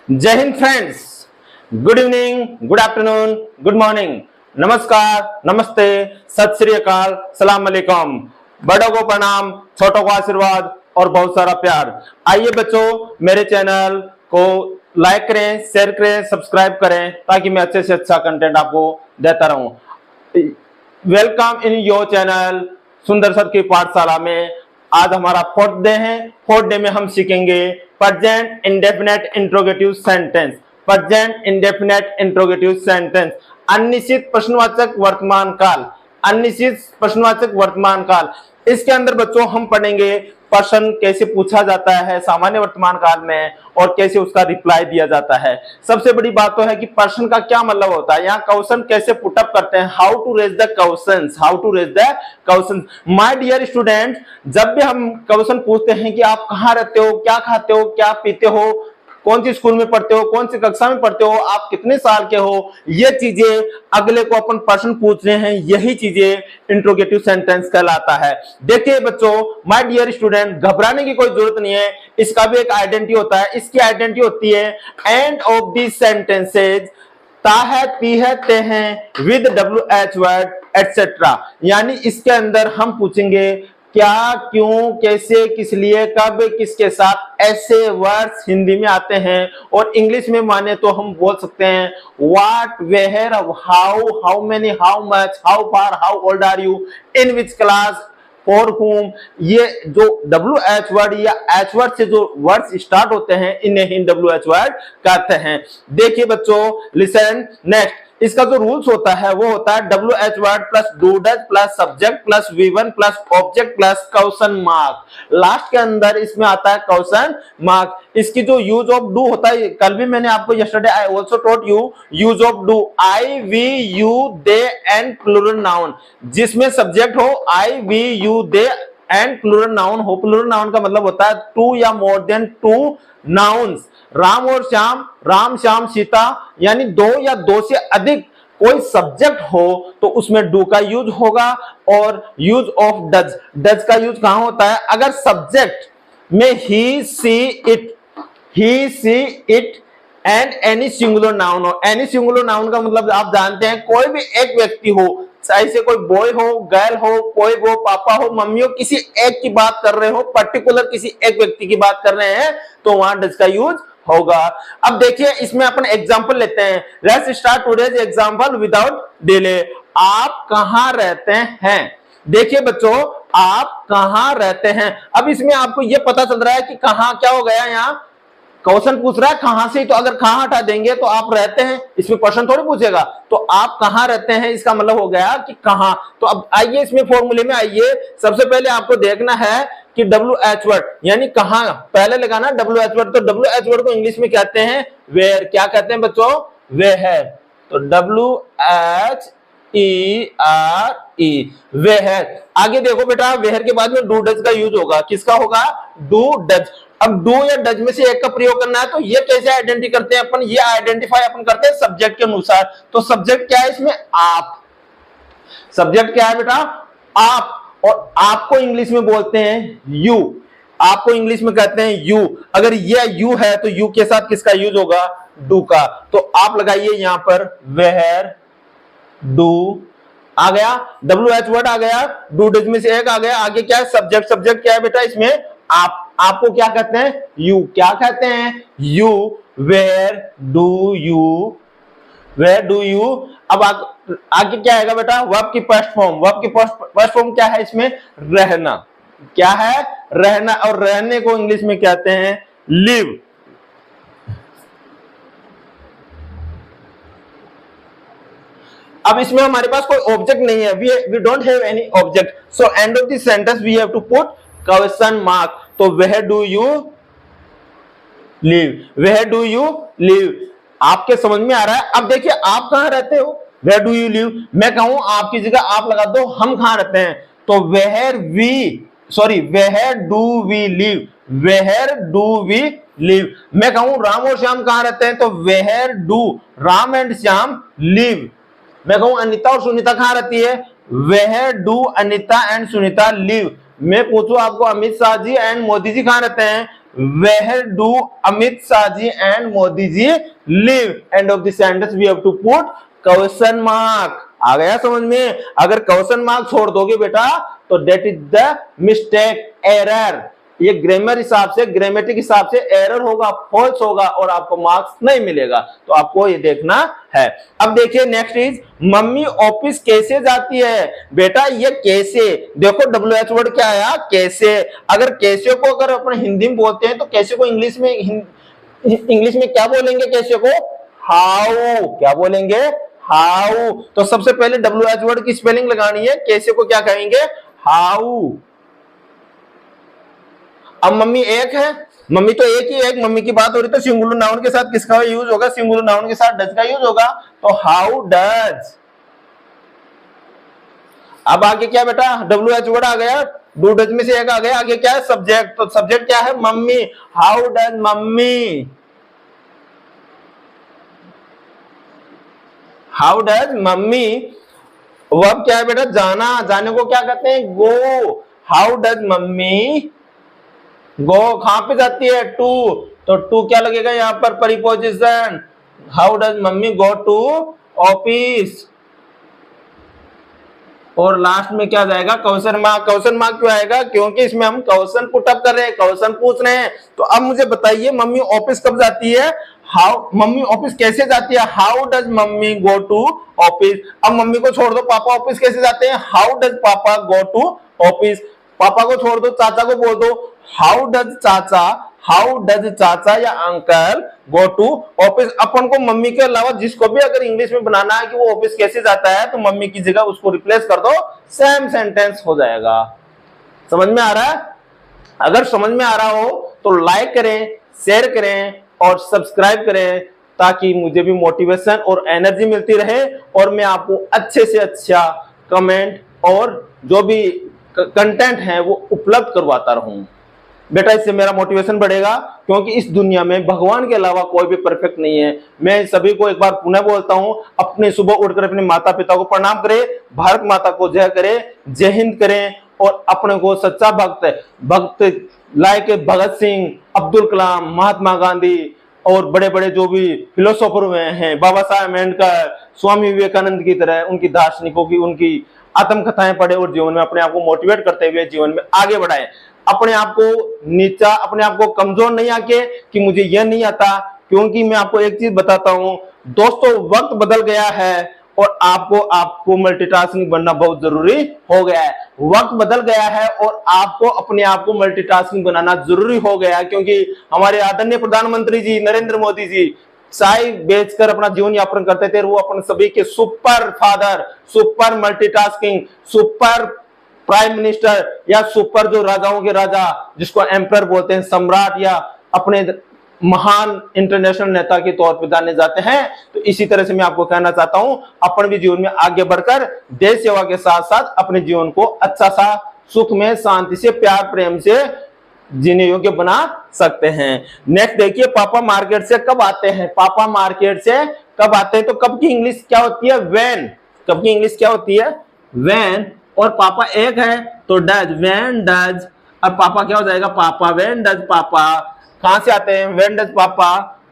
जय Hind friends, good evening, good afternoon, good morning, नमस्कार, नमस्ते, सत श्री अकाल, सलाम अलैकुम। बड़ों को प्रणाम, छोटों को आशीर्वाद और बहुत सारा प्यार। आइए बच्चों, मेरे चैनल को लाइक करें, शेयर करें, सब्सक्राइब करें ताकि मैं अच्छे से अच्छा कंटेंट आपको देता रहूं। वेलकम इन योर चैनल सुंदर सर की पाठशाला में। आज हमारा फोर्थ डे है। फोर्थ डे में हम सीखेंगे present indefinite interrogative sentence. Present indefinite interrogative sentence, अनिश्चित प्रश्नवाचक वर्तमान काल। अनिश्चित प्रश्नवाचक वर्तमान काल, इसके अंदर बच्चों हम पढ़ेंगे प्रश्न कैसे पूछा जाता है सामान्य वर्तमान काल में और कैसे उसका रिप्लाई दिया जाता है। सबसे बड़ी बात तो है कि प्रश्न का क्या मतलब होता है, यहाँ क्वेश्चन कैसे पुटअप करते हैं, how to raise the questions, how to raise the questions. My dear student, जब भी हम क्वेश्चन पूछते हैं कि आप कहाँ रहते हो, क्या खाते हो, क्या पीते हो, कौन सी स्कूल में पढ़ते हो, कौन सी कक्षा में पढ़ते हो, आप कितने साल के हो, ये चीजें अगले को अपन प्रश्न पूछ रहे हैं, यही चीजें इंट्रोगेटिव सेंटेंस कहलाता है। देखिए बच्चों, माय डियर स्टूडेंट, घबराने की कोई जरूरत नहीं है, इसका भी एक आइडेंटिटी होता है। इसकी आइडेंटिटी होती है एंड ऑफ दिस सेंटेंसेज ता है, पी है, ते हैं विद WH वर्ड एटसेट्रा। यानी इसके अंदर हम पूछेंगे क्या, क्यों, कैसे, किस लिए, कब, किसके साथ, ऐसे वर्ड्स हिंदी में आते हैं। और इंग्लिश में माने तो हम बोल सकते हैं what, where, how, how many, how much, how far, how old are you, in which class, for whom। ये जो WH वर्ड या H वर्ड से जो वर्ड्स स्टार्ट होते हैं इन्हें ही WH वर्ड कहते हैं। देखिए बच्चों, लिसन नेक्स्ट। इसका जो रूल्स होता है वो होता है WH word plus do does plus subject plus V1 plus object plus question mark. Last के अंदर इसमें आता है क्वेश्चन मार्क। इसकी जो यूज ऑफ डू होता है, कल भी मैंने आपको yesterday I also taught you use of do, I, we, you, they and plural noun. जिसमें सब्जेक्ट हो I, we, you, they and plural noun हो। प्लूरल नाउन का मतलब होता है टू या more than two nouns. Ram और श्याम, राम, श्याम, सीता, यानी दो या दो से अधिक कोई सब्जेक्ट हो तो उसमें डू का यूज होगा। और यूज ऑफ डज, डज का यूज कहां होता है, अगर सब्जेक्ट में he, she, it, he, she, it and any singular noun हो। एनी सिंगुलर नाउन का मतलब आप जानते हैं कोई भी एक व्यक्ति हो, चाहे से कोई बॉय हो, गर्ल हो, कोई हो, पापा हो, मम्मी हो, किसी एक की बात कर रहे हो, पर्टिकुलर किसी एक व्यक्ति की बात कर रहे हैं तो वहां डज का यूज होगा। अब देखिए इसमें अपन एग्जांपल लेते हैं। Let's start today's example without delay. आप कहां रहते हैं? देखिए बच्चों, आप कहां रहते हैं। अब इसमें आपको यह पता चल रहा है कि कहां क्या हो गया, यहाँ क्वेश्चन पूछ रहा है कहां से, तो अगर कहां हटा देंगे तो आप रहते हैं, इसमें क्वेश्चन थोड़ी पूछेगा। तो आप कहां रहते हैं इसका मतलब हो गया कि कहां। तो अब आइए इसमें फॉर्मूले में आइए। सबसे पहले आपको देखना है कि WH वर्ड यानी कहां, पहले लगाना WH वर्ड। तो WH वर्ड को इंग्लिश में कहते हैं वेयर। क्या कहते हैं बच्चों? वेयर। तो WHERE, वेयर। आगे देखो बेटा, वेयर के बाद में डू डज का यूज होगा। किसका होगा? Do does. अब डू या डज में से एक का प्रयोग करना है तो ये कैसे आइडेंटिफाई करते हैं अपन? ये आइडेंटिफाई अपन करते हैं सब्जेक्ट के अनुसार। तो सब्जेक्ट क्या है इसमें? आप। सब्जेक्ट क्या है बेटा? आप। और आपको इंग्लिश में बोलते हैं यू। आपको इंग्लिश में कहते हैं यू। अगर ये यू है तो यू के साथ किसका यूज होगा? डू का। तो आप लगाइए यहां पर वेयर, डू आ गया, WH वर्ड आ गया, डू डज में से एक आ गया। आगे क्या है? सब्जेक्ट। सब्जेक्ट क्या है बेटा इसमें? आप। आपको क्या कहते हैं? यू। क्या कहते हैं? You. Where do you, where do you. अब आगे क्या आएगा बेटा? वर्ब की फर्स्ट फॉर्म। वर्ब की फर्स्ट फॉर्म क्या है इसमें? रहना। क्या है? रहना। और रहने को इंग्लिश में कहते हैं लिव। अब इसमें हमारे पास कोई ऑब्जेक्ट नहीं है, we don't have any object, so end of this sentence we have to put question mark. तो where do you live, where do you live. आपके समझ में आ रहा है? अब देखिए आप कहां रहते हो? Where do you live. मैं कहूं आपकी जगह आप लगा दो हम कहां रहते हैं, तो where do we live, where do we live. मैं कहूं राम और श्याम कहां रहते हैं, तो where do Ram and Shyam live. मैं कहूं अनिता और सुनीता कहां रहती है, where do Anita and Sunita live. मैं पूछूं आपको अमित शाह जी एंड मोदी जी कहां रहते हैं, where do Amit Shah ji and Modi ji live? End of the sentence we have to put question mark. आ गया समझ में? अगर क्वेश्चन मार्क छोड़ दोगे बेटा तो that is the mistake, error. ये ग्रामर हिसाब से, ग्रामेटिक हिसाब से एरर होगा, फॉल्स होगा और आपको मार्क्स नहीं मिलेगा। तो आपको ये देखना है। अब देखिए नेक्स्ट इज मम्मी ऑफिस कैसे जाती है? बेटा ये कैसे, देखो WH वर्ड क्या आया? कैसे। अगर कैसे को अगर अपन हिंदी में बोलते हैं तो कैसे को इंग्लिश में क्या बोलेंगे? कैसे को हाउ। क्या बोलेंगे? हाउ। तो सबसे पहले WH वर्ड की स्पेलिंग लगानी है। कैसे को क्या कहेंगे? हाउ। अब मम्मी एक है, मम्मी तो एक ही है, मम्मी की बात हो रही तो सिंगुलर नाउन के साथ किसका यूज होगा? सिंगुलर नाउन के साथ डज का यूज होगा। तो हाउ डज। अब आगे क्या बेटा? WH वर्ड आ गया, डू डज में से एक आ गया, आगे क्या है? सब्जेक्ट। तो सब्जेक्ट क्या है? Mummy. How does mummy. How does mummy. Verb क्या है बेटा? जाना। जाने को क्या कहते हैं? गो। हाउ डज मम्मी गो। कहां पे जाती है? टू। तो टू क्या लगेगा यहां पर? Preposition. How does mummy go to office. और लास्ट में क्या जाएगा? Question mark. क्वेश्चन मार्क क्यों आएगा? क्योंकि इसमें हम क्वेश्चन पुट अप कर रहे हैं, क्वेश्चन पूछ रहे हैं। तो अब मुझे बताइए मम्मी ऑफिस कब जाती है? हाउ। मम्मी ऑफिस कैसे जाती है? How does mummy go to office. अब मम्मी को छोड़ दो, पापा ऑफिस कैसे जाते हैं? हाउ डज पापा गो टू ऑफिस। पापा को छोड़ दो, चाचा को बोल दो, हाउ डज चाचा, हाउ डज चाचा या अंकल गो टू ऑफिस। अपन को मम्मी के अलावा जिसको भी अगर इंग्लिश में बनाना है कि वो ऑफिस कैसे जाता है तो मम्मी की जगह उसको रिप्लेस कर दो, सेम सेंटेंस हो जाएगा। समझ में आ रहा है? अगर समझ में आ रहा हो तो लाइक करें, शेयर करें और सब्सक्राइब करें ताकि मुझे भी मोटिवेशन और एनर्जी मिलती रहे और मैं आपको अच्छे से अच्छा कमेंट और जो भी कंटेंट है वो उपलब्ध करवाता रहूं। बेटा इससे मेरा मोटिवेशन बढ़ेगा क्योंकि इस दुनिया में भगवान के अलावा कोई भी परफेक्ट नहीं है। मैं सभी को एक बार पुनः बोलता हूं, अपने सुबह उठकर अपने माता पिता को प्रणाम करें, भारत माता को जय करें, जय हिंद करें और अपने को सच्चा भक्त लाइक भगत सिंह, अब्दुल कलाम, महात्मा गांधी और बड़े बड़े जो भी फिलोसोफर हुए हैं, बाबा साहेब अम्बेडकर, स्वामी विवेकानंद की तरह उनकी दार्शनिकों की उनकी आत्मकथाएं पढ़े और जीवन में अपने आप को मोटिवेट करते हुए जीवन में आगे बढ़ाएं। अपने आप को नीचा, अपने आप को कमजोर नहीं आके कि मुझे यह नहीं आता, क्योंकि मैं आपको एक चीज बताता हूं दोस्तों, वक्त बदल गया है और आपको मल्टीटास्किंग बनना बहुत जरूरी हो गया है। वक्त बदल गया है और आपको अपने आप को मल्टीटास्किंग बनाना जरूरी हो गया है, क्योंकि हमारे आदरणीय प्रधानमंत्री जी नरेंद्र मोदी जी चाय बेचकर अपना जीवन यापन करते थे। वो अपन सभी के super father, super multitasking, super prime minister या सुपर जो राजाओं के राजा जिसको एम्पर बोलते हैं, सम्राट या अपने महान इंटरनेशनल नेता के तौर पर जाने जाते हैं। तो इसी तरह से मैं आपको कहना चाहता हूं अपन भी जीवन में आगे बढ़कर देश सेवा के साथ साथ अपने जीवन को अच्छा सा सुख में शांति से प्यार प्रेम से जीने योग्य बना सकते हैं। नेक्स्ट देखिए, पापा मार्केट से कब आते हैं? पापा मार्केट से कब आते हैं? तो कब की इंग्लिश क्या होती है? व्हेन। कब की इंग्लिश क्या होती है? व्हेन। और पापा एक है तो डज, व्हेन डज। अब पापा क्या हो जाएगा? पापा। व्हेन डज पापा। कहां से आते हैं? व्हेन डज पापा।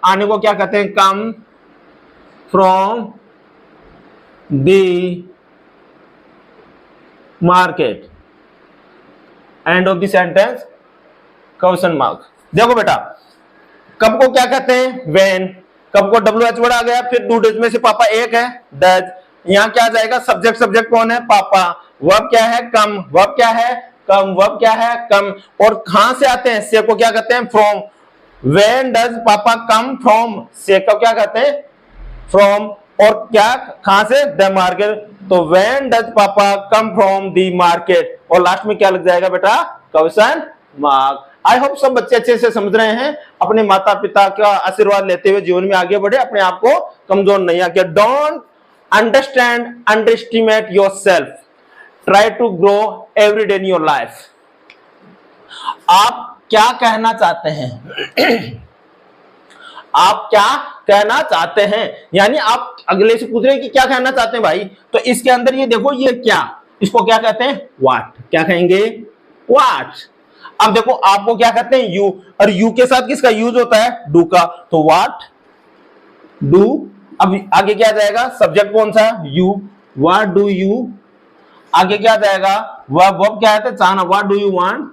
आने को क्या कहते हैं? Come from the market. And of the sentence question mark. देखो बेटा, कब को क्या कहते हैं? व्हेन। कब को WH वर्ड आ गया, फिर डू डज में से पापा एक है, डज। यहां क्या आ जाएगा? सब्जेक्ट। सब्जेक्ट कौन है? पापा। वर्ब क्या है? कम। वर्ब क्या है? कम। वर्ब क्या है? कम। और कहां से आते हैं? से को क्या कहते हैं? फ्रॉम। व्हेन डज पापा कम फ्रॉम, से को क्या कहते हैं? फ्रॉम। और क्या कहां से? The market. तो व्हेन डज पापा कम फ्रॉम द मार्केट। और लास्ट में क्या लग जाएगा बेटा? Question mark. आई होप सब बच्चे अच्छे से समझ रहे हैं। अपने माता पिता का आशीर्वाद लेते हुए जीवन में आगे बढ़े, अपने आप को कमजोर नहीं आके। Don't underestimate yourself, try to grow every day in your life. आप क्या कहना चाहते हैं? आप क्या कहना चाहते हैं? यानी आप अगले से पूछ रहे हैं कि क्या कहना चाहते हैं भाई, तो इसके अंदर ये देखो, ये क्या, इसको क्या कहते हैं? व्हाट। क्या कहेंगे? व्हाट। अब देखो आपको क्या कहते हैं यू, और यू के साथ किसका यूज होता है, डू का, तो व्हाट डू, अब आगे क्या जाएगा, सब्जेक्ट कौन सा है, यू, व्हाट डू यू, आगे क्या जाएगा, वर्ब क्या है, चाहना, what do you want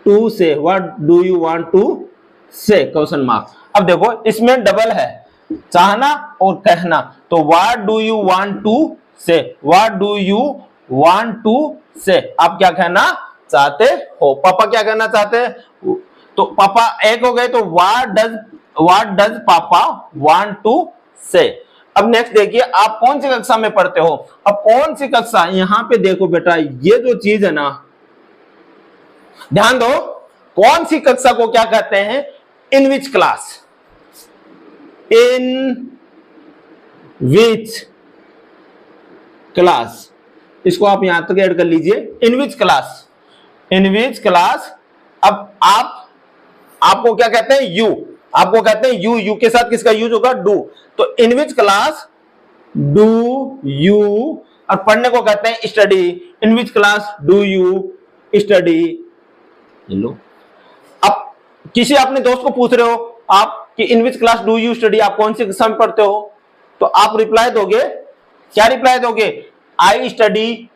to say, what do you want to say, question mark. अब देखो इसमें डबल है, चाहना और कहना, तो what do you want to say, what do you want to say, आप क्या कहना चाहते हो, पापा क्या कहना चाहते हैं, तो पापा एक हो गए, तो व्हाट डज पापा वांट टू से। अब नेक्स्ट देखिए, आप कौन सी कक्षा में पढ़ते हो, अब कौन सी कक्षा, यहां पे देखो बेटा, ये जो चीज है ना, ध्यान दो, कौन सी कक्षा को क्या कहते हैं, इन which class, in which class, इसको आप यहां तक ऐड कर लीजिए, इन which class, in which class. अब आपको क्या कहते हैं, यू, आपको कहते हैं यू, यू के साथ किसका यूज होगा, डू, तो in which class do you, और पढ़ने को कहते हैं study, in which class do you study. लो, अब किसी अपने दोस्त को पूछ रहे हो आप कि in which class do you study, आप कौन सी कक्षा में पढ़ते हो, तो आप रिप्लाई दोगे, क्या रिप्लाई दोगे, I study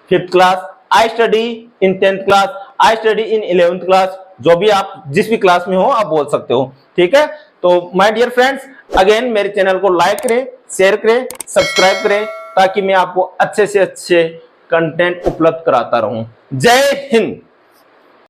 5th class, I study in 10th class, I study in 11th class, जो भी आप जिस भी क्लास में हो आप बोल सकते हो, ठीक है। तो माय डियर फ्रेंड्स, अगेन मेरे चैनल को लाइक करें, शेयर करें, सब्सक्राइब करें, ताकि मैं आपको अच्छे से अच्छे कंटेंट उपलब्ध कराता रहूं। जय हिंद।